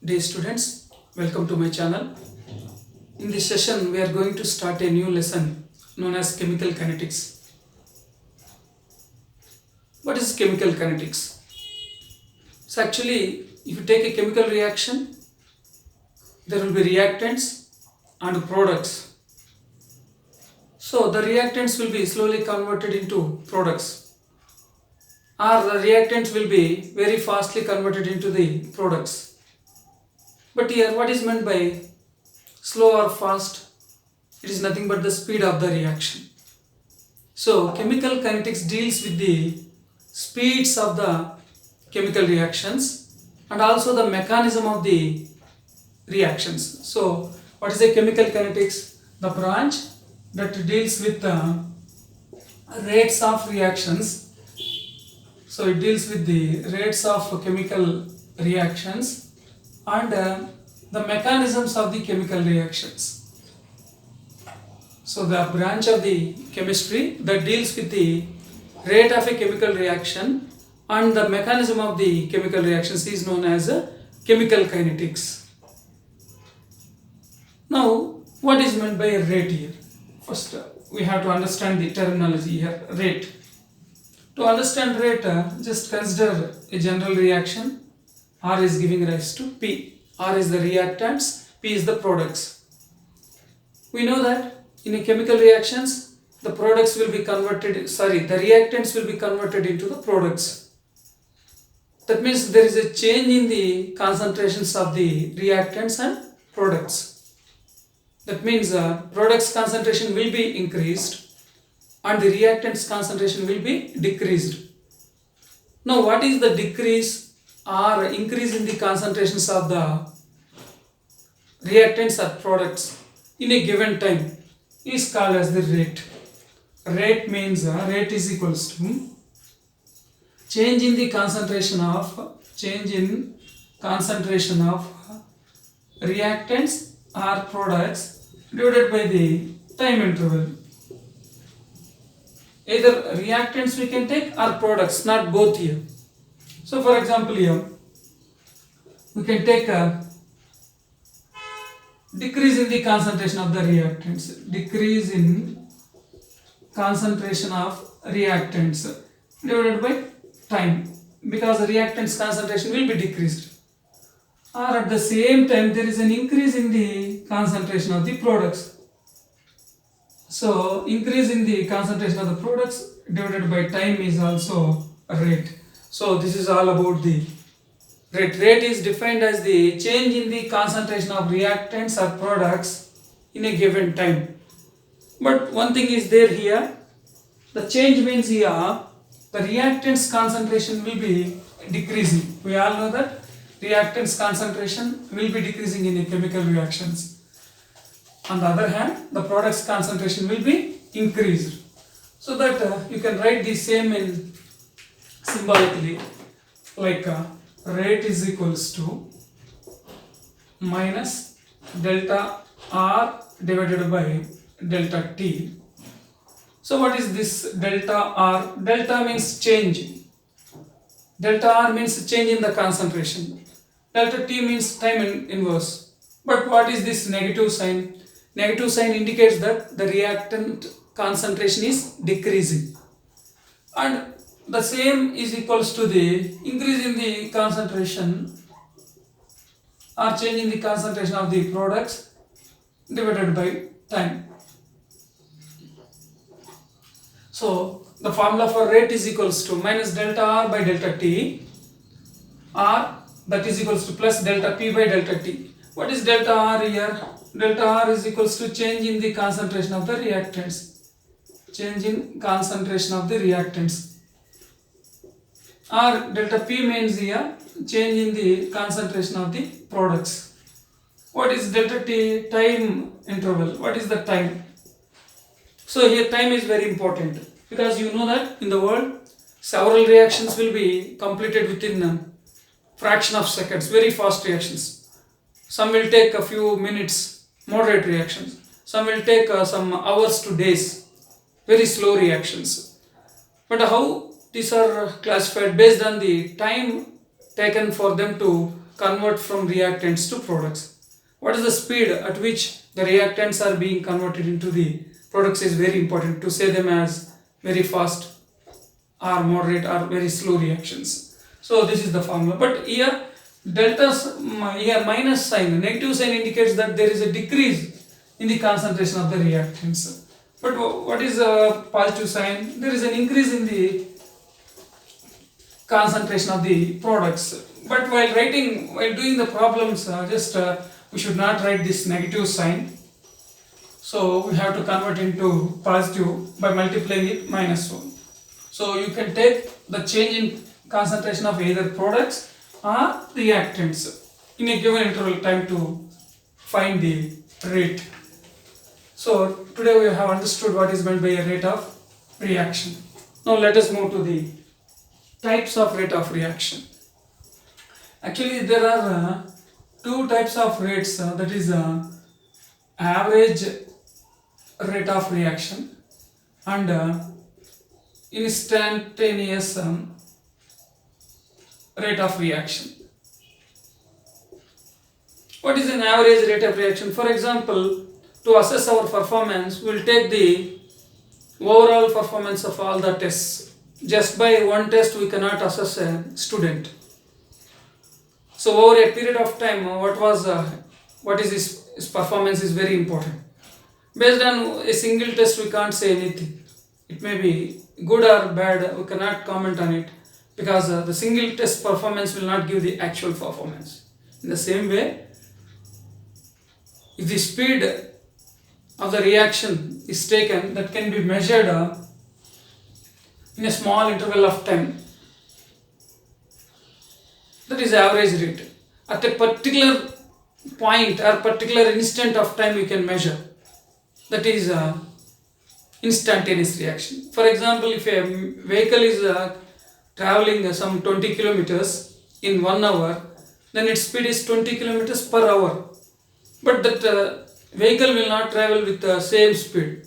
Dear students, welcome to my channel. In this session, we are going to start a new lesson known as chemical kinetics. What is chemical kinetics? So actually, if you take a chemical reaction, there will be reactants and products. So the reactants will be slowly converted into products, or the reactants will be very fastly converted into the products. But here, what is meant by slow or fast? It is nothing but the speed of the reaction. So chemical kinetics deals with the speeds of the chemical reactions and also the mechanism of the reactions. So what is a chemical kinetics? The branch that deals with the rates of reactions. So it deals with the rates of chemical reactions and the mechanisms of the chemical reactions. So the branch of the chemistry that deals with the rate of a chemical reaction and the mechanism of the chemical reactions is known as chemical kinetics. Now, what is meant by a rate here? First, we have to understand the terminology here, rate. To understand rate, just consider a general reaction. R is giving rise to P. R is the reactants, P is the products. We know that in a chemical reactions, the products will be converted, the reactants will be converted into the products. That means there is a change in the concentrations of the reactants and products. That means products concentration will be increased and the reactants concentration will be decreased. Now what is the decrease or increase in the concentrations of the reactants or products in a given time is called as the rate. Rate means rate is equals to change in concentration of reactants or products divided by the time interval. Either reactants we can take or products, not both here. So for example here, we can take a decrease in the concentration of the reactants, decrease in concentration of reactants divided by time, because the reactants concentration will be decreased. Or at the same time there is an increase in the concentration of the products. So increase in the concentration of the products divided by time is also a rate. So this is all about the rate. Rate is defined as the change in the concentration of reactants or products in a given time. But one thing is there here, the change means here the reactants concentration will be decreasing. We all know that reactants concentration will be decreasing in a chemical reactions. On the other hand, the products concentration will be increased. So that you can write the same in symbolically, like rate is equals to minus delta R divided by delta T. So what is this delta R? Delta means change. Delta R means change in the concentration. Delta T means time inverse. But what is this negative sign? Negative sign indicates that the reactant concentration is decreasing. And the same is equals to the increase in the concentration or change in the concentration of the products divided by time. So the formula for rate is equals to minus delta R by delta T, R that is equals to plus delta P by delta T. What is delta R here? Delta R is equals to change in the concentration of the reactants. Change in concentration of the reactants. Or delta P means here change in the concentration of the products. What is delta T? Time interval. What is the time? So here time is very important, because you know that in the world several reactions will be completed within a fraction of seconds, very fast reactions. Some will take a few minutes, moderate reactions. Some will take some hours to days, very slow reactions. But how these are classified? Based on the time taken for them to convert from reactants to products. What is the speed at which the reactants are being converted into the products is very important to say them as very fast or moderate or very slow reactions. So this is the formula. But here here minus sign, negative sign indicates that there is a decrease in the concentration of the reactants. But what is a positive sign? There is an increase in the concentration of the products. But while doing the problems, we should not write this negative sign. So we have to convert into positive by multiplying it minus 1. So you can take the change in concentration of either products or reactants in a given interval time to find the rate. So today we have understood what is meant by a rate of reaction. Now let us move to the types of rate of reaction. Actually there are two types of rates, that is average rate of reaction and instantaneous rate of reaction. What is an average rate of reaction? For example, to assess our performance, we will take the overall performance of all the tests. Just by one test we cannot assess a student. So over a period of time, what is his performance is very important. Based on a single test we can't say anything. It may be good or bad, we cannot comment on it because the single test performance will not give the actual performance. In the same way, if the speed of the reaction is taken, that can be measured in a small interval of time, that is average rate. At a particular point or particular instant of time we can measure, that is instantaneous reaction. For example, if a vehicle is traveling some 20 kilometers in 1 hour, then its speed is 20 kilometers per hour. But that vehicle will not travel with the same speed.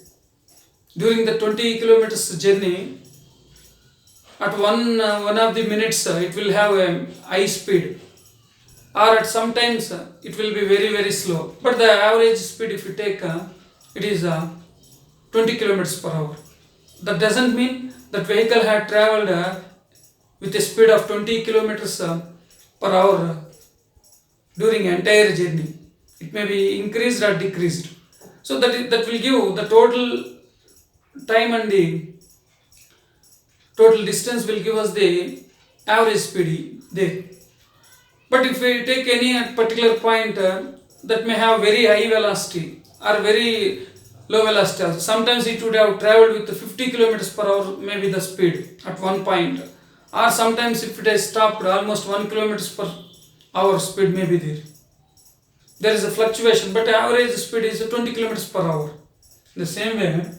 During the 20 kilometers journey, at one of the minutes it will have a high speed, or at sometimes it will be very very slow. But the average speed, if you take, it is 20 kilometers per hour. That doesn't mean that vehicle had traveled with a speed of 20 kilometers per hour during entire journey. It may be increased or decreased. So that will give the total time and the total distance will give us the average speed there. But if we take any particular point that may have very high velocity or very low velocity also. Sometimes it would have traveled with 50 kilometers per hour, maybe the speed at one point, or sometimes if it has stopped, almost 1 kilometers per hour speed may be there. There is a fluctuation, but average speed is 20 kilometers per hour. In the same way,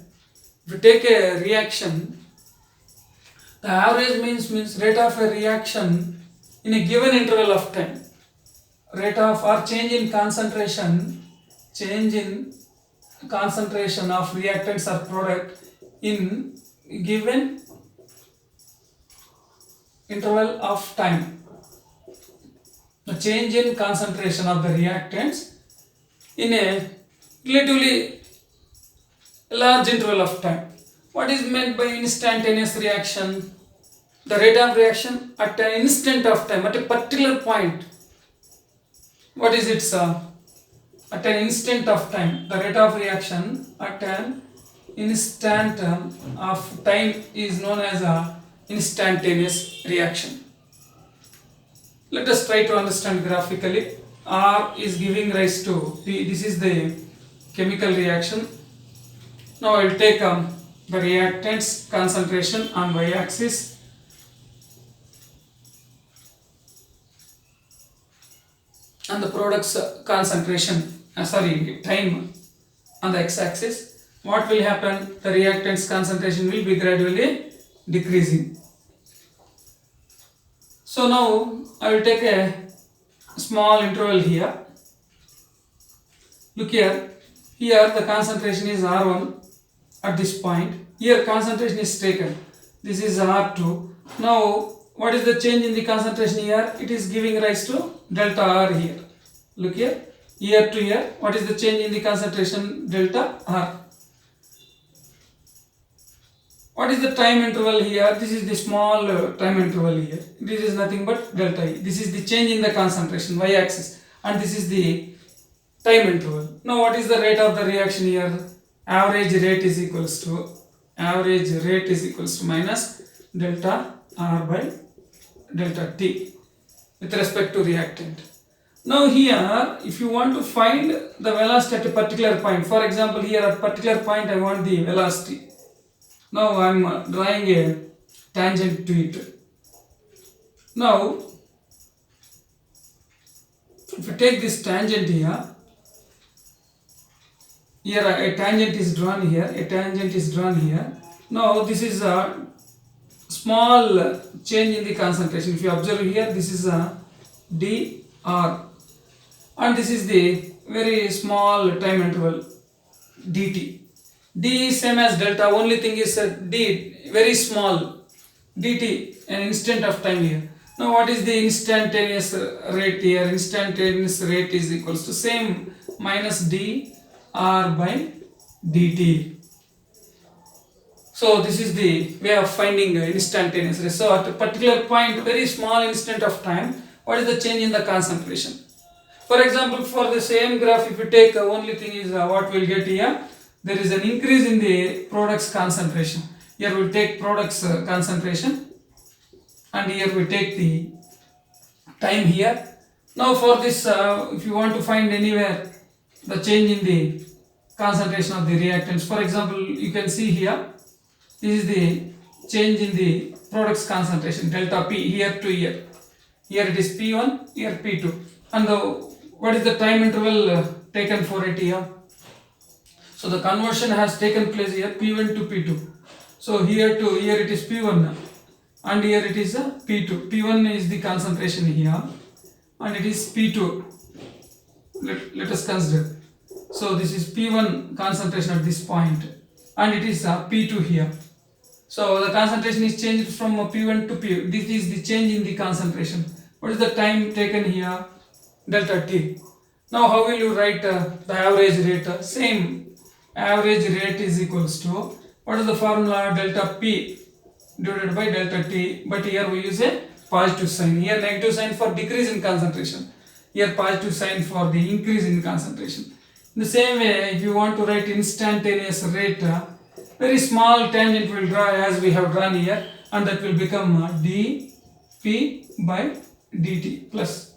if you take a reaction, the average means rate of a reaction in a given interval of time. Rate of or change in concentration of reactants or product in given interval of time. The change in concentration of the reactants in a relatively large interval of time. What is meant by instantaneous reaction? The rate of reaction at an instant of time, at a particular point. What is its at an instant of time? The rate of reaction at an instant of time is known as a instantaneous reaction. Let us try to understand graphically. R is giving rise to P. This is the chemical reaction. Now I will take the reactants concentration on y-axis, and the products concentration, time on the x-axis. What will happen? The reactants concentration will be gradually decreasing. So now I will take a small interval here. Look here. Here the concentration is R1 at this point. Here concentration is taken. This is R2. Now what is the change in the concentration here? It is giving rise to delta R here. Look here, year to year, what is the change in the concentration? Delta R. What is the time interval here? This is the small time interval here. This is nothing but delta E. This is the change in the concentration, y-axis, and this is the time interval. Now what is the rate of the reaction here? Average rate is equals to minus delta R by delta T with respect to reactant. Now here, if you want to find the velocity at a particular point, for example here at particular point I want the velocity. Now I am drawing a tangent to it. Now if you take this tangent here a tangent is drawn here, Now this is a small change in the concentration. If you observe here, this is a dr, and this is the very small time interval dt. D is same as delta, only thing is d, very small, dt, an instant of time here. Now what is the instantaneous rate here? Instantaneous rate is equals to same minus d r by dt. So this is the way of finding instantaneous rate. So at a particular point, very small instant of time, what is the change in the concentration? For example, for the same graph, if you take only thing is what we'll get here, there is an increase in the product's concentration. Here we'll take product's concentration, and here we take the time here. Now for this, if you want to find anywhere the change in the concentration of the reactants, for example, you can see here, this is the change in the product's concentration, delta P, here to here. Here it is P1, here P2. And what is the time interval taken for it here? So the conversion has taken place here, P1 to P2. So here to here it is P1 and here it is P2. P1 is the concentration here and it is P2. Let us consider. So this is P1 concentration at this point and it is P2 here. So the concentration is changed from P1 to P. This is the change in the concentration. What is the time taken here? Delta T. Now how will you write the average rate? Same. Average rate is equals to, what is the formula? Delta P divided by delta T, but here we use a positive sign. Here negative sign for decrease in concentration. Here positive sign for the increase in concentration. In the same way, if you want to write instantaneous rate, very small tangent will draw as we have drawn here, and that will become dP by dt plus.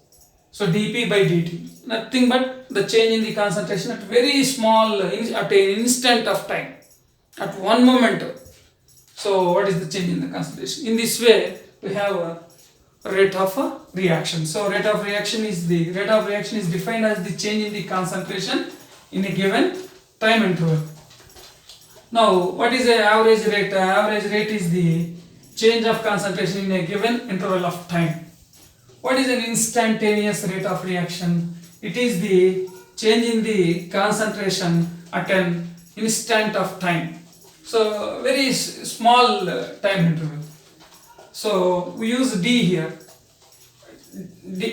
So dP by dt, nothing but the change in the concentration at very small, at an instant of time, at one moment. So what is the change in the concentration? In this way, we have a rate of reaction. So rate of reaction is defined as the change in the concentration in a given time interval. Now, what is the average rate? Average rate is the change of concentration in a given interval of time. What is an instantaneous rate of reaction? It is the change in the concentration at an instant of time. So, very small time interval. So, we use d here,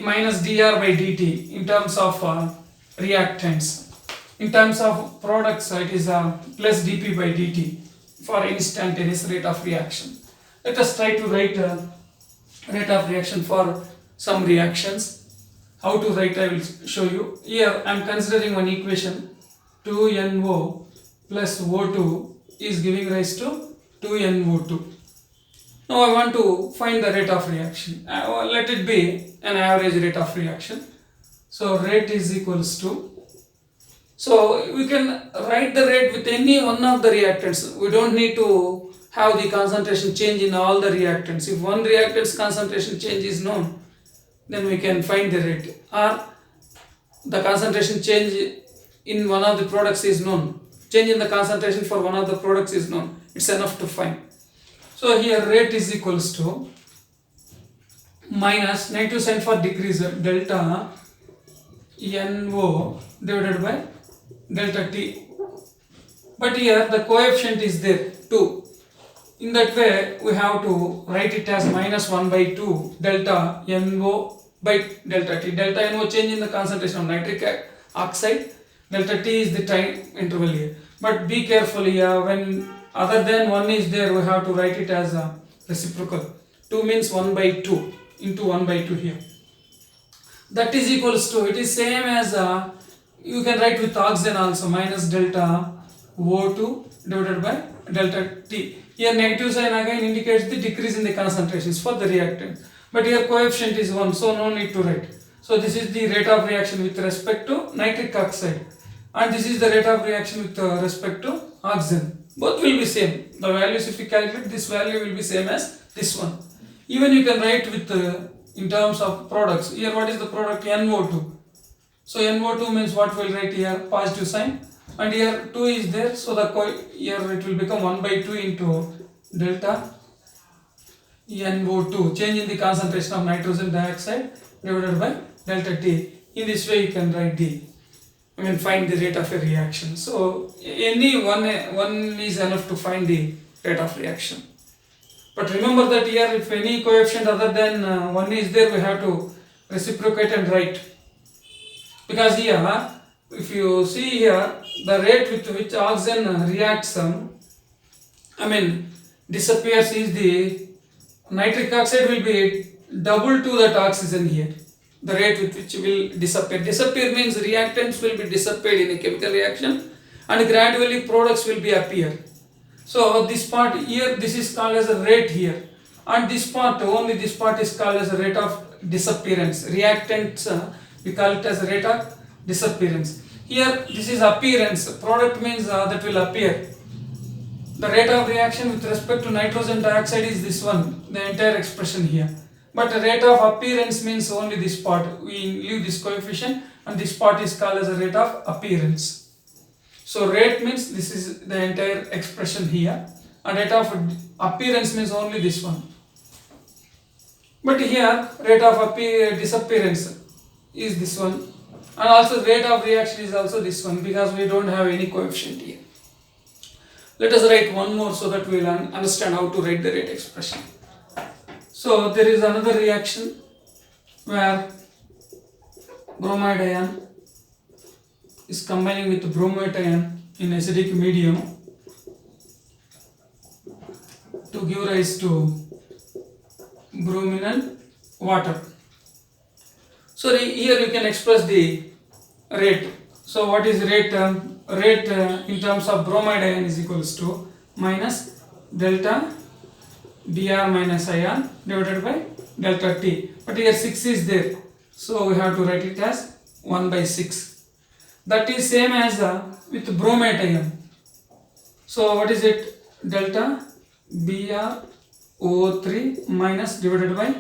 minus dr by dt in terms of reactants. In terms of products, it is plus dP by dt for instantaneous rate of reaction. Let us try to write rate of reaction for some reactions. How to write, I will show you. Here I am considering one equation, 2NO plus O2 is giving rise to 2NO2. Now I want to find the rate of reaction. Let it be an average rate of reaction. So rate is equals to, so we can write the rate with any one of the reactants. We don't need to have the concentration change in all the reactants. If one reactant's concentration change is known, then we can find the rate. Or the concentration change in one of the products is known. Change in the concentration for one of the products is known. It's enough to find. So here rate is equals to minus negative sign for decrease, delta NO divided by delta T. But here the coefficient is there, 2. in that way we have to write it as minus 1 by 2 delta NO by delta T. Delta NO change in the concentration of nitric oxide, delta T is the time interval here. But be careful here, when other than 1 is there, we have to write it as a reciprocal. 2 means 1 by 2 into 1 by 2 here. That is equals to, it is same as you can write with oxygen also, minus delta O2 divided by delta T. Here negative sign again indicates the decrease in the concentrations for the reactant. But here coefficient is 1, so no need to write. So this is the rate of reaction with respect to nitric oxide. And this is the rate of reaction with respect to oxygen. Both will be same. The values, if you calculate, this value will be same as this one. Even you can write with in terms of products. Here what is the product? NO2. So NO2 means what we'll write here? Positive sign. And here 2 is there, so here it will become 1 by 2 into delta NO2, change in the concentration of nitrogen dioxide divided by delta T. In this way you can write find the rate of a reaction. So any one is enough to find the rate of reaction. But remember that here if any coefficient other than 1 is there, we have to reciprocate and write. Because here, if you see here, the rate with which oxygen reacts, disappears is the nitric oxide will be double to that oxygen here. The rate with which will disappear. Disappear means reactants will be disappeared in a chemical reaction and gradually products will be appear. So this part here, this is called as a rate here, and this part, only this part is called as a rate of disappearance. Reactants, we call it as a rate of disappearance. Here this is appearance, product means that will appear. The rate of reaction with respect to nitrogen dioxide is this one, the entire expression here. But the rate of appearance means only this part. We leave this coefficient and this part is called as a rate of appearance. So rate means this is the entire expression here, and rate of appearance means only this one. But here rate of disappearance is this one, and also rate of reaction is also this one, because we don't have any coefficient here. Let us write one more so that we will understand how to write the rate expression. So there is another reaction where bromide ion is combining with bromate ion in acidic medium to give rise to bromine and water. So here you can express the rate. So what is rate? Rate in terms of bromide ion is equals to minus delta Br minus ion divided by delta T. But here 6 is there, so we have to write it as 1 by 6. That is same as with bromate ion. So what is it? Delta BrO3 minus divided by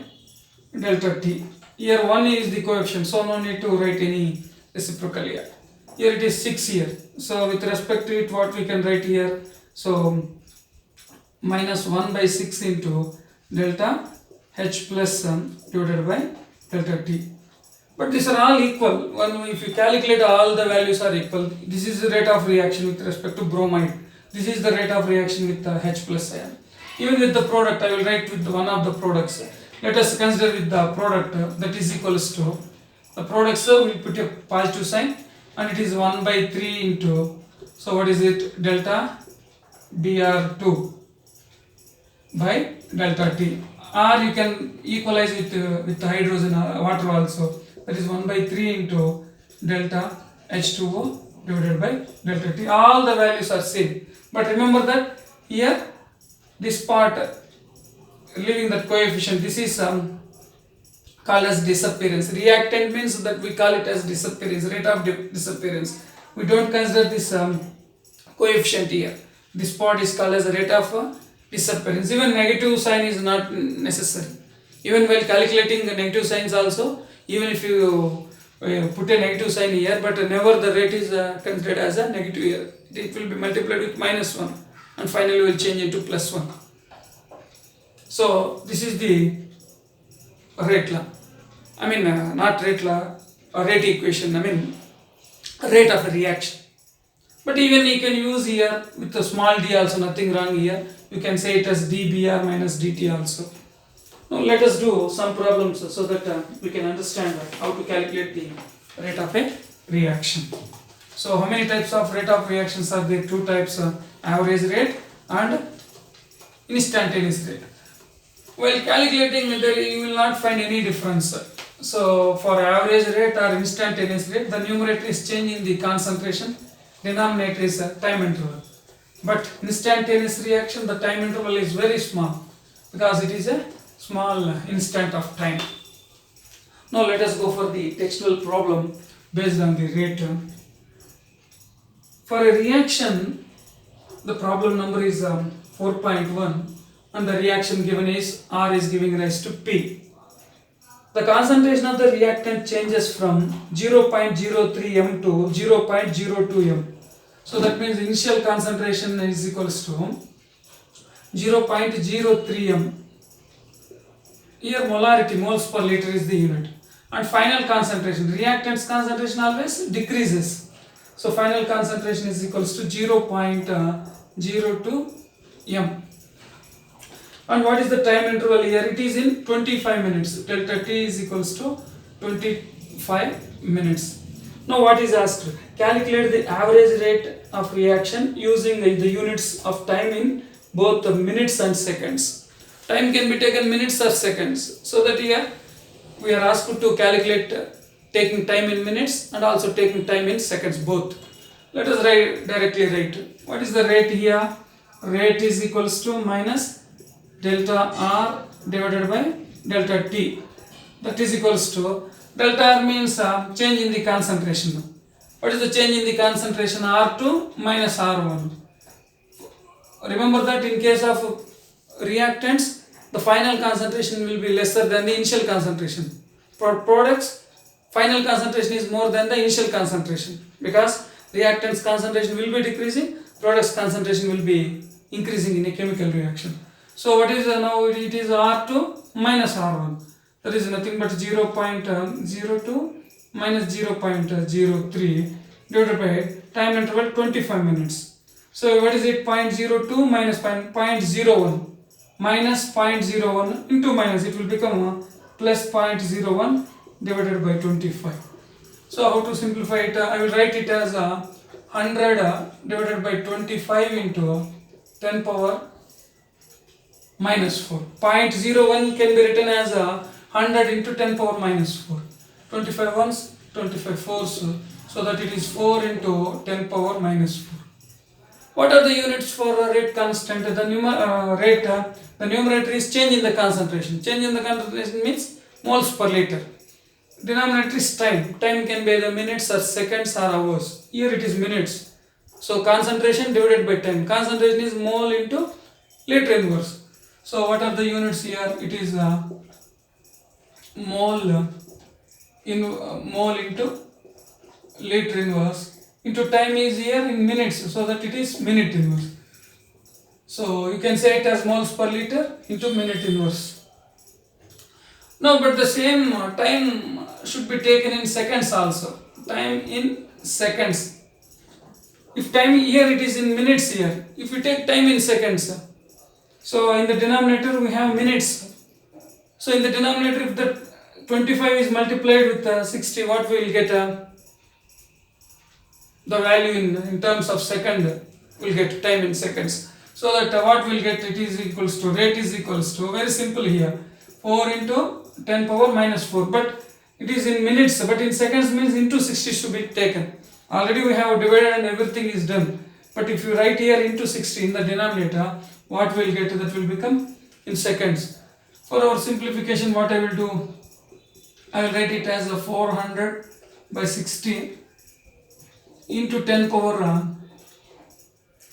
delta T. Here 1 is the coefficient, so no need to write any reciprocal here. Here it is 6 here. So with respect to it, what we can write here? So minus 1 by 6 into delta H plus divided by delta T. But these are all equal. If you calculate, all the values are equal. This is the rate of reaction with respect to bromide. This is the rate of reaction with H plus ion. Even with the product, I will write with one of the products. Let us consider with the product that is equals to the product, so we will put a positive sign, and it is 1 by 3 into, so what is it? Delta Br2 by delta T. Or you can equalize with the hydrogen water also. That is 1 by 3 into delta H2O divided by delta T. All the values are same. But remember that here this part, leaving that coefficient, this is called as disappearance. Reactant means that we call it as disappearance, rate of disappearance. We don't consider this coefficient here. This part is called as a rate of disappearance. Even negative sign is not necessary. Even while calculating the negative signs also, even if you put a negative sign here, but never the rate is considered as a negative here. It will be multiplied with minus 1 and finally will change into plus 1. So this is the rate law. Not rate law, or rate equation, rate of a reaction. But even you can use here with a small d also, nothing wrong here. you can say it as dBr minus dt also. Now let us do some problems so that we can understand how to calculate the rate of a reaction. So how many types of rate of reactions are there? Two types, average rate and instantaneous rate. While calculating, you will not find any difference. So for average rate or instantaneous rate, the numerator is changing the concentration, denominator is time interval. But instantaneous reaction, the time interval is very small because it is a small instant of time. Now let us go for the textual problem based on the rate. For a reaction, the problem number is 4.1 and the reaction given is R is giving rise to P. The concentration of the reactant changes from 0.03 m to 0.02 m. So that means initial concentration is equals to 0.03 m. Here molarity, moles per liter is the unit. And final concentration, reactant's concentration always decreases. So final concentration is equals to 0.02 m. And what is the time interval here? It is in 25 minutes. Delta T is equals to 25 minutes. Now what is asked? Calculate the average rate of reaction using the units of time in both the minutes and seconds. Time can be taken minutes or seconds. So that here we are asked to calculate taking time in minutes and also taking time in seconds both. Let us directly write. What is the rate here? Rate is equals to minus delta R divided by delta T. That is equals to, delta R means change in the concentration. What is the change in the concentration? R2 minus R1. Remember that in case of reactants, the final concentration will be lesser than the initial concentration. For products, final concentration is more than the initial concentration because reactants concentration will be decreasing, products concentration will be increasing in a chemical reaction. So what is now? It is R2 minus R1. That is nothing but 0.02 minus 0.03 divided by time interval 25 minutes. So what is it? 0.02 minus 0.01 minus 0.01 into minus, it will become plus 0.01 divided by 25. So how to simplify it? I will write it as 100 divided by 25 into 10 power minus 4. 0.01 can be written as 100 into 10 power minus 4. 25 ones, 25 fours, so that it is 4 into 10 power minus 4. What are the units for rate constant? The numerator is change in the concentration. Change in the concentration means moles per liter. Denominator is time. Time can be either minutes or seconds or hours. Here it is minutes. So concentration divided by time. Concentration is mole into liter inverse. So what are the units here? It is mole into liter inverse into time is here in minutes, so that it is minute inverse. So you can say it as moles per liter into minute inverse. No, but the same time should be taken in seconds also. Time in seconds. If time here it is in minutes here. If we take time in seconds, so in the denominator we have minutes. So in the denominator, if the 25 is multiplied with 60, what we will get? The value in terms of second, we will get time in seconds. So that what we will get, it is equals to, rate is equals to, very simple here, 4 into 10 power minus 4. But it is in minutes, but in seconds means into 60 should be taken. Already we have divided and everything is done. But if you write here into 60 in the denominator, what we will get? That will become in seconds. For our simplification, what I will do? I will write it as a 400 by 60 into 10 power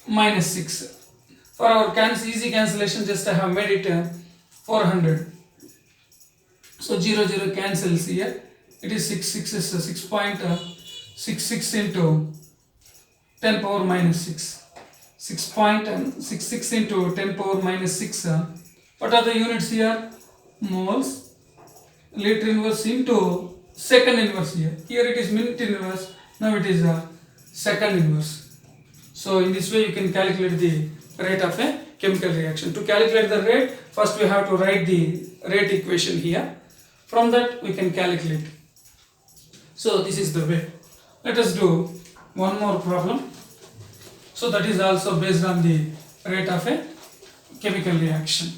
minus 6. For our easy cancellation, just I have made it 400. So 0 cancels here. It is 6 is 6.66 into 10 power minus 6. 6.66 into 10 power minus 6. What are the units here? Moles, liter inverse into second inverse here. Here it is minute inverse. Now it is second inverse. So in this way you can calculate the rate of a chemical reaction. To calculate the rate, first we have to write the rate equation here. From that we can calculate. So this is the way. Let us do one more problem. So that is also based on the rate of a chemical reaction.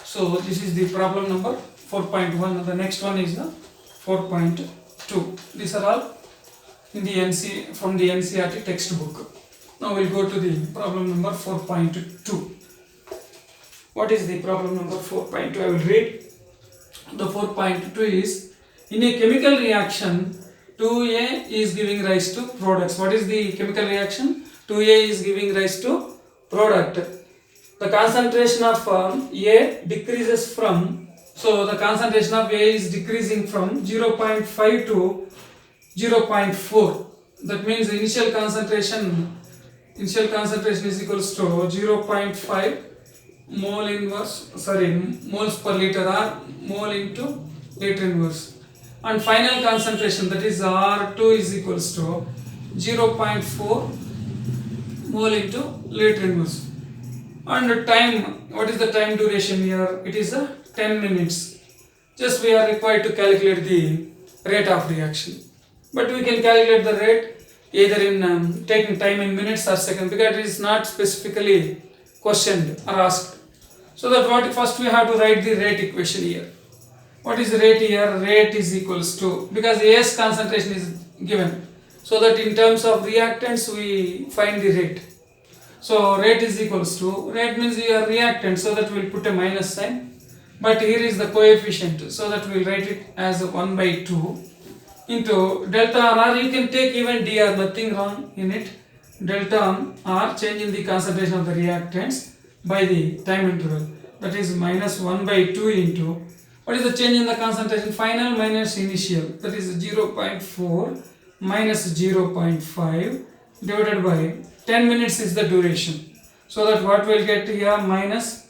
So this is the problem number 4.1. The next one is the 4.2. These are all in the from the NCERT textbook. Now we'll go to the problem number 4.2. What is the problem number 4.2? I will read. The 4.2 is, in a chemical reaction, 2A is giving rise to products. What is the chemical reaction? 2A is giving rise to product. The concentration of A decreases from, so the concentration of A is decreasing from 0.5 to 0.4. That means the initial concentration is equals to 0.5 moles per liter, or mole into liter inverse. And final concentration, that is R2, is equals to 0.4 mole into liter inverse. And the time, what is the time duration here? It is 10 minutes. Just we are required to calculate the rate of reaction. But we can calculate the rate either in taking time in minutes or seconds, because it is not specifically questioned or asked. So that first we have to write the rate equation here. What is the rate here? Rate is equals to, because A's concentration is given, so that in terms of reactants we find the rate. So rate is equals to, rate means your reactant, so that we will put a minus sign, but here is the coefficient, so that we will write it as 1 by 2 into delta R. You can take even dr, nothing wrong in it. Delta R, change in the concentration of the reactants by the time interval, that is minus 1 by 2 into, what is the change in the concentration? Final minus initial, that is 0.4 minus 0.5 divided by 10 minutes is the duration. So that what we will get here, minus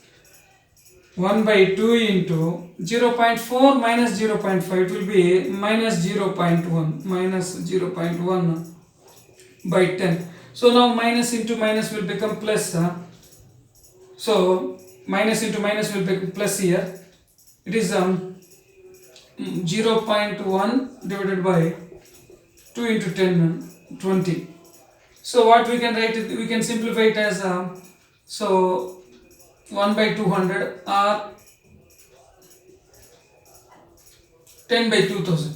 1 by 2 into 0.4 minus 0.5, it will be minus 0.1 by 10. So now minus into minus will become plus. So minus into minus will become plus here. It is 0.1 divided by 2 into 10, 20. So what we can write it, we can simplify it as so 1 by 200 or 10 by 2000.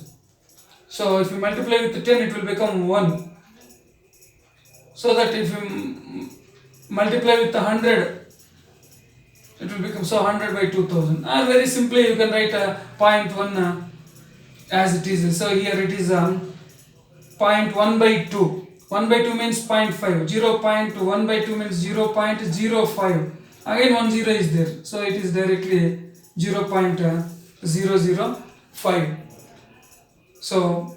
So if you multiply with 10, it will become 1. So that if you multiply with 100, it will become, so 100 by 2000. Or very simply you can write 0.1 as it is. So here it is 0.1 by 2. 1 by 2 means 0.5. 0.1 by 2 means 0.05. Again 1 0 is there. So it is directly 0.005. So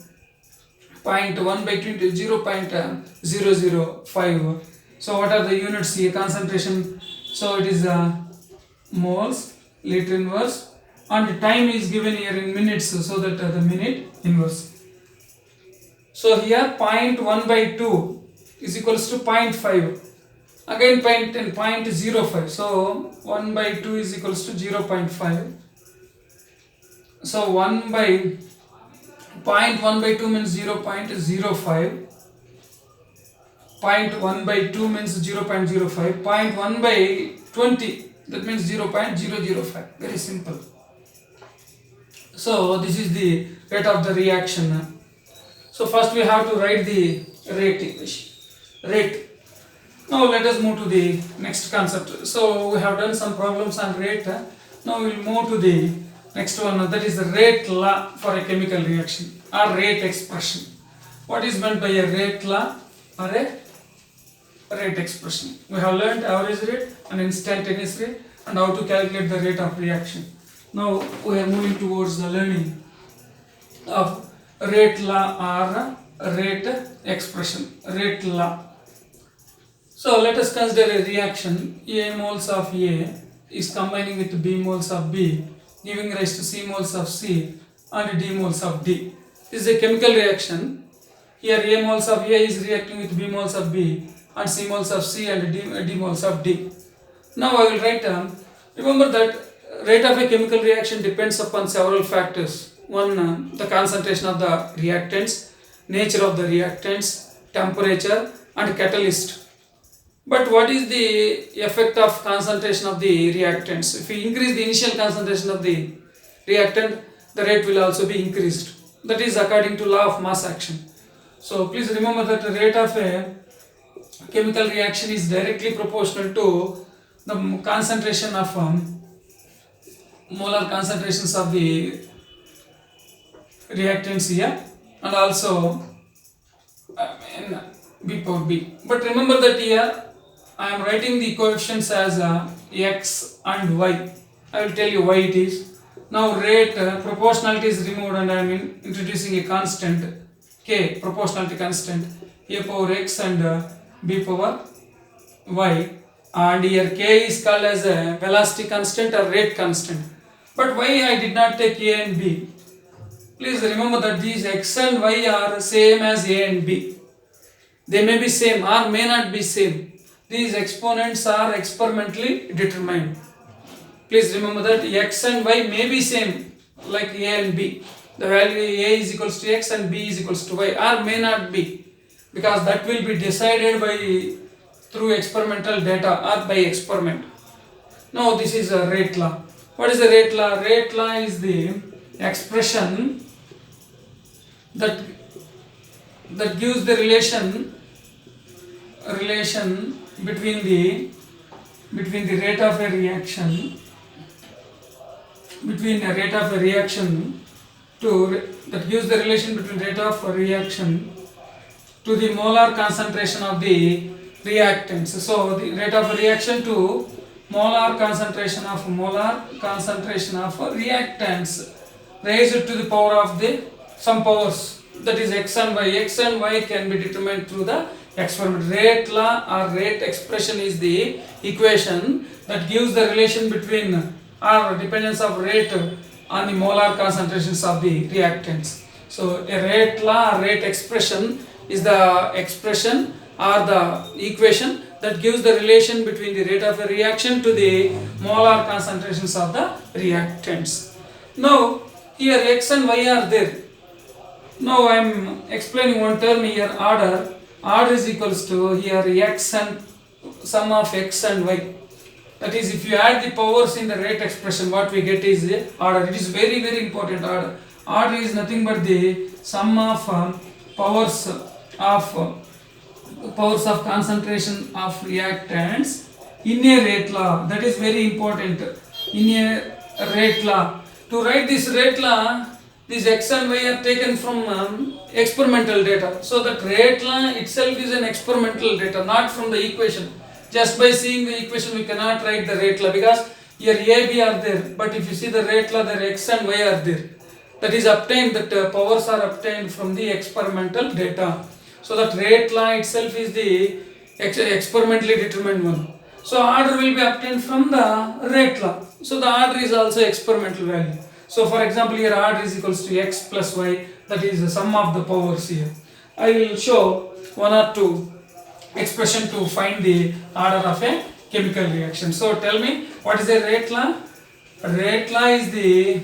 0.1 by 2 into 0.005. So what are the units here? Concentration. So it is moles, liter inverse, and time is given here in minutes, so that the minute inverse. So here 0.1 by 2 is equals to 0.5. Again 0.05. So 1 by 2 is equals to 0.5. So 1 by 0.1 by 2 means 0.05. 0.1 by 2 means 0.05. 0.1 by 20, that means 0.005. Very simple. So this is the rate of the reaction. So first we have to write the rate equation. Rate. Now let us move to the next concept. So we have done some problems on rate. Now we will move to the next one. That is the rate law for a chemical reaction or rate expression. What is meant by a rate law or a rate expression? We have learned average rate and instantaneous rate and how to calculate the rate of reaction. Now we are moving towards the learning of rate law or rate expression. Rate law. So let us consider a reaction. A moles of A is combining with B moles of B, giving rise to C moles of C and D moles of D. This is a chemical reaction. Here A moles of A is reacting with B moles of B and C moles of C and D moles of D. Now I will write remember that rate of a chemical reaction depends upon several factors. One, the concentration of the reactants, nature of the reactants, temperature and catalyst. But what is the effect of concentration of the reactants? If we increase the initial concentration of the reactant, the rate will also be increased. That is according to law of mass action. So please remember that the rate of a chemical reaction is directly proportional to the concentration of molar concentrations of the reactants here, and also in B power B. But remember that here I am writing the coefficients as x and y. I will tell you why it is. Now rate proportionality is removed and I am introducing a constant k, proportionality constant, a power x and b power y, and here k is called as a velocity constant or rate constant. But why I did not take a and b? Please remember that these x and y are same as a and b. They may be same or may not be same. These exponents are experimentally determined. Please remember that x and y may be same like a and b. The value a is equals to x and b is equals to y, or may not be, because that will be decided by through experimental data or by experiment. Now this is a rate law. What is the rate law? Rate law is the expression that gives the relation between the rate of a reaction that gives the relation between rate of a reaction to the molar concentration of the reactants. So the rate of a reaction to molar concentration of reactants raised to the power of the some powers, that is x and y. X and y can be determined through the experiment. Rate law or rate expression is the equation that gives the relation between or dependence of rate on the molar concentrations of the reactants. So a rate law or rate expression is the expression or the equation that gives the relation between the rate of a reaction to the molar concentrations of the reactants. Now here x and y are there. Now I am explaining one term here, order. Order is equals to here x and sum of x and y. That is, if you add the powers in the rate expression, what we get is the order. It is very, very important. Order is nothing but the sum of powers of concentration of reactants in a rate law. That is very important. In a rate law, to write this rate law, these x and y are taken from experimental data. So that rate law itself is an experimental data, not from the equation. Just by seeing the equation we cannot write the rate law, because here a, b are there, but if you see the rate law, there x and y are there. That is obtained, that powers are obtained from the experimental data. So that rate law itself is the experimentally determined one. So order will be obtained from the rate law. So the order is also experimental value. So for example, here order is equals to x plus y, that is the sum of the powers here. I will show one or two expression to find the order of a chemical reaction. So tell me, what is a rate law? Rate law is the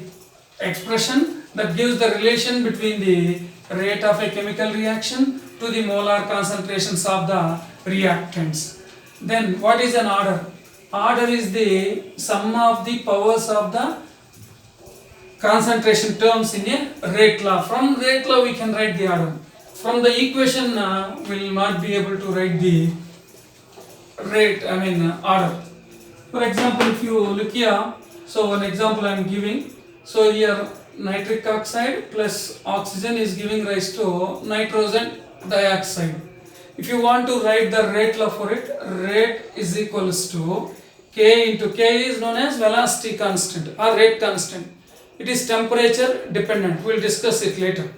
expression that gives the relation between the rate of a chemical reaction to the molar concentrations of the reactants. Then what is an order? Order is the sum of the powers of the concentration terms in a rate law. From rate law we can write the order. From the equation we will not be able to write the order. For example, if you look here, so one example I am giving. So here nitric oxide plus oxygen is giving rise to nitrogen dioxide. If you want to write the rate law for it, rate is equals to K into K is known as velocity constant or rate constant. It is temperature dependent. We will discuss it later.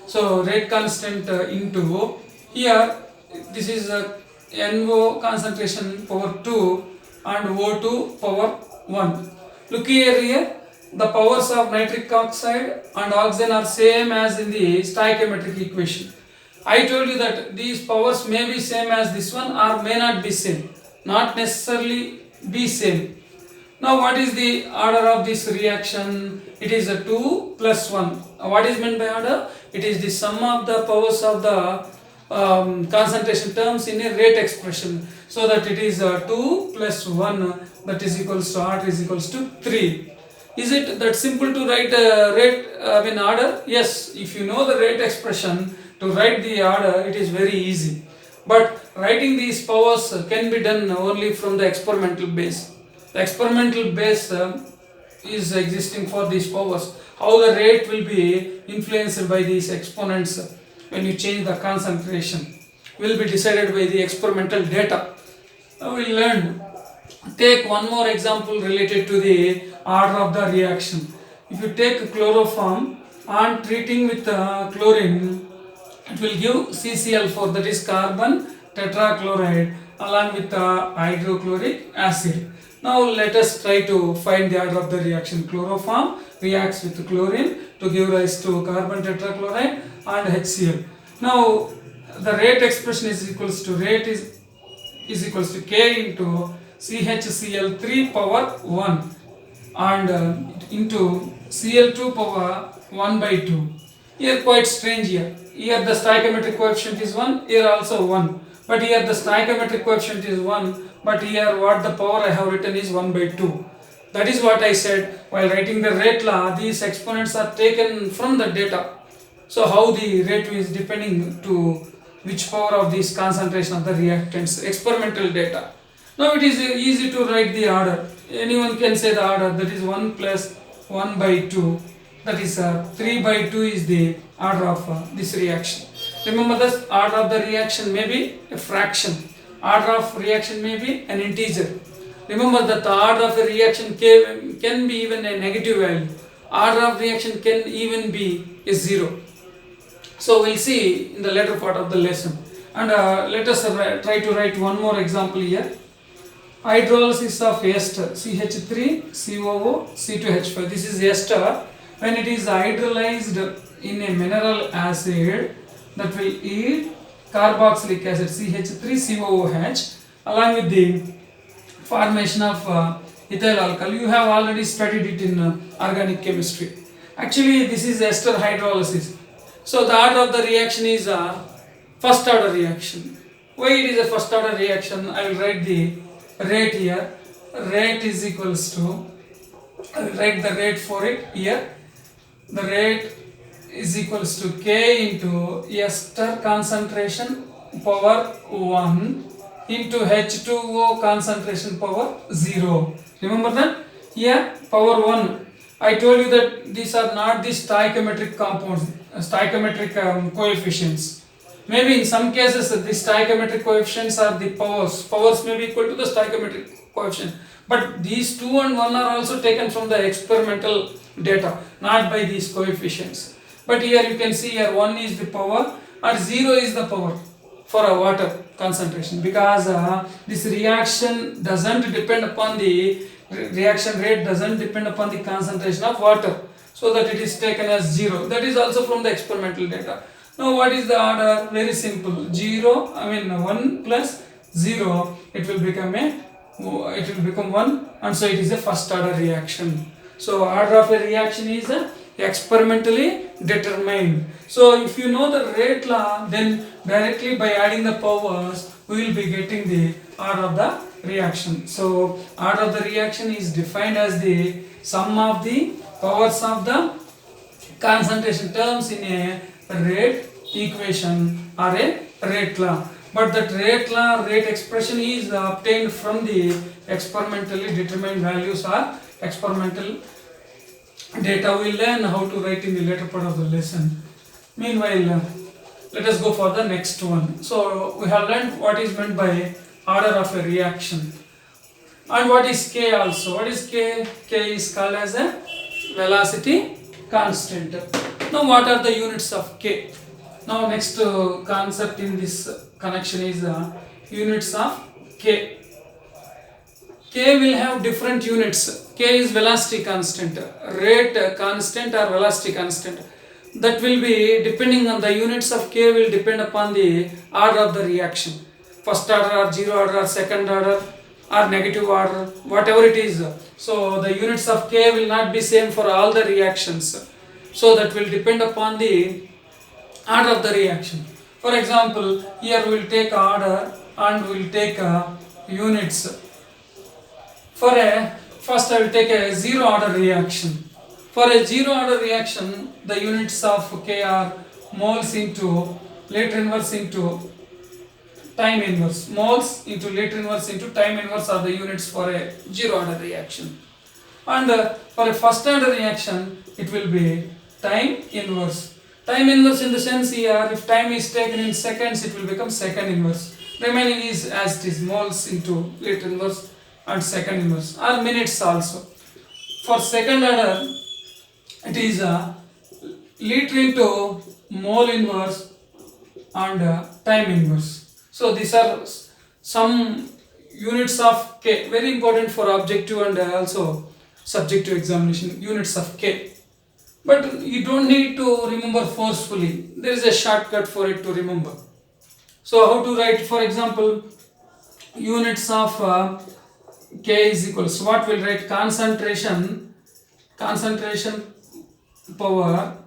So rate constant into here, this is NO concentration power 2 and O2 power 1. Look here, the powers of nitric oxide and oxygen are same as in the stoichiometric equation. I told you that these powers may be same as this one or may not be same. Not necessarily be same. Now what is the order of this reaction? It is a 2 plus 1. What is meant by order? It is the sum of the powers of the concentration terms in a rate expression. So that it is 2 plus 1, that is equals to R is equals to 3. Is it that simple to write rate in order? Yes, if you know the rate expression, to write the order it is very easy. But writing these powers can be done only from the experimental base. The experimental base is existing for these powers. How the rate will be influenced by these exponents when you change the concentration will be decided by the experimental data. Now we learned. Take one more example related to the order of the reaction. If you take chloroform and treating with chlorine, it will give CCl4, that is carbon tetrachloride, along with hydrochloric acid. Now let us try to find the order of the reaction. Chloroform reacts with chlorine to give rise to carbon tetrachloride and HCl. Now the rate expression is equals to equals to K into CHCl3 power 1 and into Cl2 power 1 by 2. Here quite strange here. Here the stoichiometric coefficient is 1, here also 1. But here the stoichiometric coefficient is 1, but here what the power I have written is 1 by 2. That is what I said while writing the rate law, these exponents are taken from the data. So how the rate is depending to which power of this concentration of the reactants, experimental data. Now it is easy to write the order. Anyone can say the order, that is 1 plus 1 by 2. That is 3 by 2 is the order of this reaction. Remember, this order of the reaction may be a fraction. Order of reaction may be an integer. Remember that the order of the reaction can be even a negative value. Order of reaction can even be a 0. So we'll see in the later part of the lesson. And let us try to write one more example here. Hydrolysis of ester, CH3, COO, C2H5. This is ester. When it is hydrolyzed in a mineral acid, that will yield carboxylic acid, CH3COOH, along with the formation of ethyl alcohol. You have already studied it in organic chemistry. Actually, this is ester hydrolysis. So the order of the reaction is a first order reaction. Why it is a first order reaction? I will write the rate here. Rate is equals to, I will write the rate for it here. The rate is equals to K into ester concentration power 1 into H2O concentration power 0. Remember that? Here power 1. I told you that these are not the stoichiometric compounds, stoichiometric coefficients. Maybe in some cases the stoichiometric coefficients are the powers. Powers may be equal to the stoichiometric coefficient. But these 2 and 1 are also taken from the experimental data, not by these coefficients. But here you can see here 1 is the power and 0 is the power for a water concentration, because this reaction doesn't depend upon the reaction rate, doesn't depend upon the concentration of water, so that it is taken as 0. That is also from the experimental data. Now what is the order? Very simple. 1 plus 0, it will become 1, and so it is a first order reaction. So order of a reaction is experimentally determined. So if you know the rate law, then directly by adding the powers we will be getting the order of the reaction. So order of the reaction is defined as the sum of the powers of the concentration terms in a rate equation or a rate law. But that rate law, rate expression is obtained from the experimentally determined values or experimental data. We will learn how to write in the later part of the lesson. Meanwhile, let us go for the next one. So we have learned what is meant by order of a reaction. And what is K also? What is K? K is called as a velocity constant. Now what are the units of K? Now next concept in this connection is units of K. K will have different units. K is velocity constant, rate constant or velocity constant. That will be depending on the units of K will depend upon the order of the reaction. First order or zero order or second order or negative order, whatever it is. So the units of K will not be same for all the reactions. So that will depend upon the order of the reaction. For example, here we will take order and we will take units. For a first I will take a zero order reaction. For a zero order reaction, the units of K are moles into liter inverse into time inverse. Moles into liter inverse into time inverse are the units for a zero order reaction. And for a first order reaction, it will be time inverse. Time inverse in the sense here, if time is taken in seconds, it will become second inverse. Remaining is as it is, moles into liter inverse and second inverse, or minutes also. For second order, it is liter into mole inverse and time inverse. So these are some units of K, very important for objective and also subjective examination, units of K. But you don't need to remember forcefully. There is a shortcut for it to remember. So how to write? For example, units of K is equals, what will write? Concentration power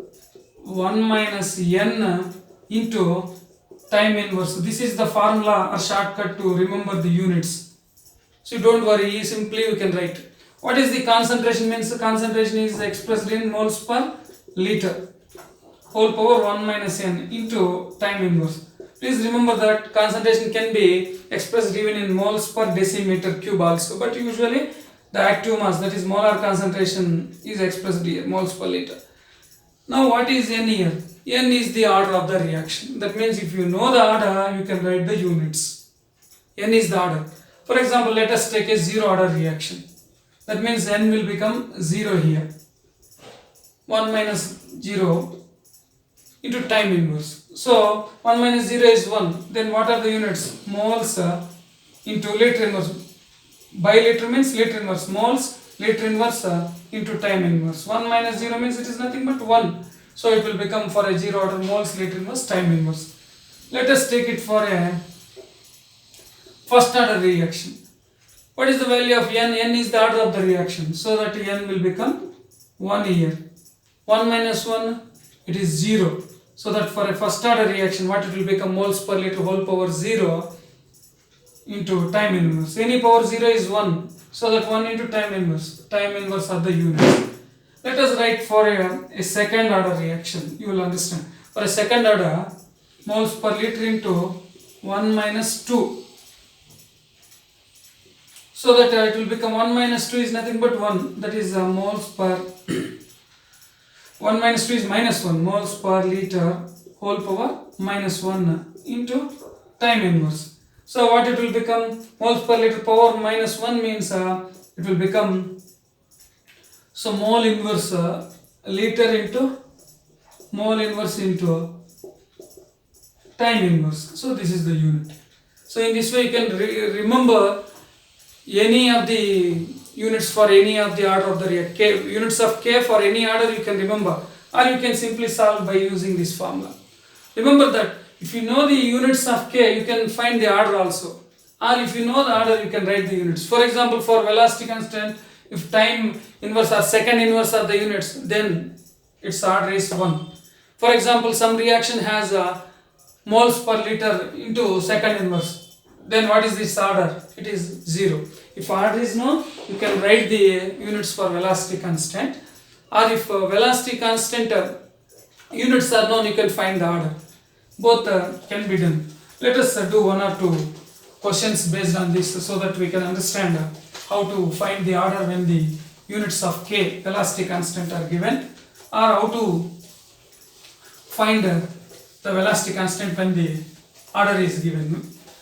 1 minus n into time inverse. This is the formula or shortcut to remember the units. So don't worry, simply you can write. What is the concentration? Means the concentration is expressed in moles per liter, whole power 1 minus n into time inverse. Please remember that concentration can be expressed even in moles per decimeter cube also, but usually the active mass, that is molar concentration, is expressed here, moles per liter. Now what is n here? N is the order of the reaction. That means if you know the order, you can write the units. N is the order. For example, let us take a zero order reaction. That means n will become 0 here. 1 minus 0 into time inverse. So 1 minus 0 is 1. Then what are the units? Moles into liter inverse. By liter means liter inverse. Moles, liter inverse into time inverse. 1 minus 0 means it is nothing but 1. So it will become, for a zero order, moles, liter inverse, time inverse. Let us take it for a first order reaction. What is the value of n? N is the order of the reaction. So that n will become 1 here. 1 minus 1, it is 0. So that for a first order reaction, what it will become? Moles per liter whole power 0 into time inverse. Any power 0 is 1. So that 1 into time inverse. Time inverse are the units. Let us write for a second order reaction. You will understand. For a second order, moles per liter into 1 minus 2. So that it will become 1 minus 2 is nothing but 1. That is moles per 1 minus 2 is minus 1. Moles per liter whole power minus 1 into time inverse. So what it will become? Moles per liter power minus 1 means it will become, so mole inverse liter into mole inverse into time inverse. So this is the unit. So in this way you can remember any of the units for any of the order of the reaction. Units of K for any order you can remember, or you can simply solve by using this formula. Remember that if you know the units of K, you can find the order also, or if you know the order, you can write the units. For example, for velocity constant, if time inverse or second inverse are the units, then its order is 1. For example, some reaction has moles per liter into second inverse, then what is this order? It is 0. If order is known, you can write the units for velocity constant, or if velocity constant units are known, you can find the order. Both can be done. Let us do one or two questions based on this so that we can understand how to find the order when the units of K, velocity constant, are given, or how to find the velocity constant when the order is given.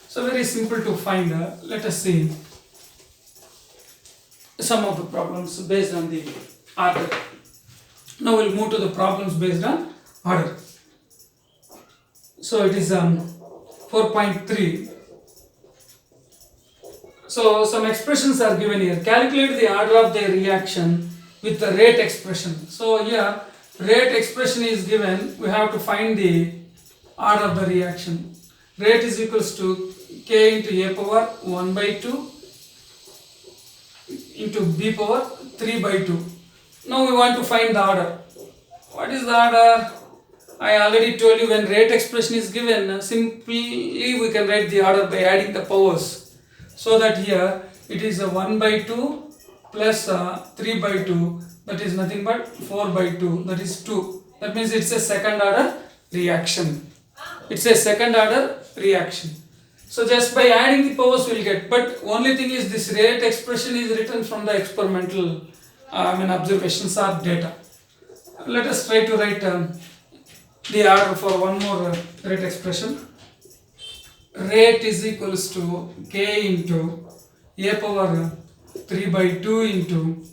So very simple to find. Let us see some of the problems based on the order. Now we'll move to the problems based on order. So it is 4.3. So some expressions are given here. Calculate the order of the reaction with the rate expression. So here rate expression is given. We have to find the order of the reaction. Rate is equals to K into A power 1 by 2 into b power 3 by 2. Now we want to find the order. What is the order? I already told you, when rate expression is given, simply we can write the order by adding the powers. So that here it is a 1 by 2 plus 3 by 2, that is nothing but 4 by 2, that is 2. That means it's a second order reaction. It's a second order reaction. So just by adding the powers we will get, but only thing is this rate expression is written from the experimental observations or data. Let us try to write the order for one more rate expression. Rate is equals to k into a power 3 by 2 into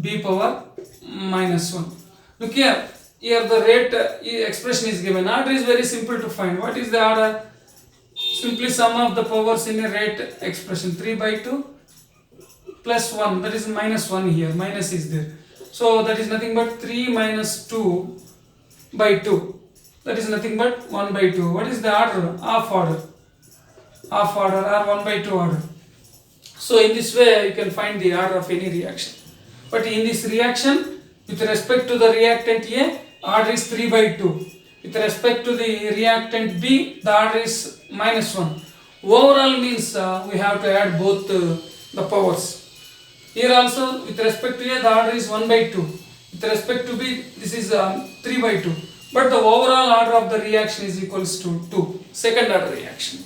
b power minus 1. Look here, the rate expression is given. Order is very simple to find. What is the order? Simply sum of the powers in a rate expression. 3 by 2 plus 1, that is minus 1 here, minus is there. So that is nothing but 3 minus 2 by 2, that is nothing but 1 by 2. What is the order? Half order or 1 by 2 order. So in this way you can find the order of any reaction. But in this reaction, with respect to the reactant A, order is 3 by 2. With respect to the reactant B, the order is minus 1. Overall means we have to add both the powers. Here also with respect to A, the order is 1 by 2. With respect to B, this is 3 by 2. But the overall order of the reaction is equals to 2. Second order reaction.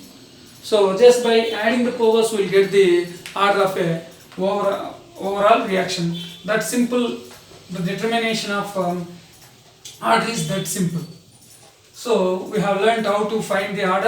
So just by adding the powers we will get the order of a overall reaction. That simple. The determination of order is that simple. So we have learned how to find the order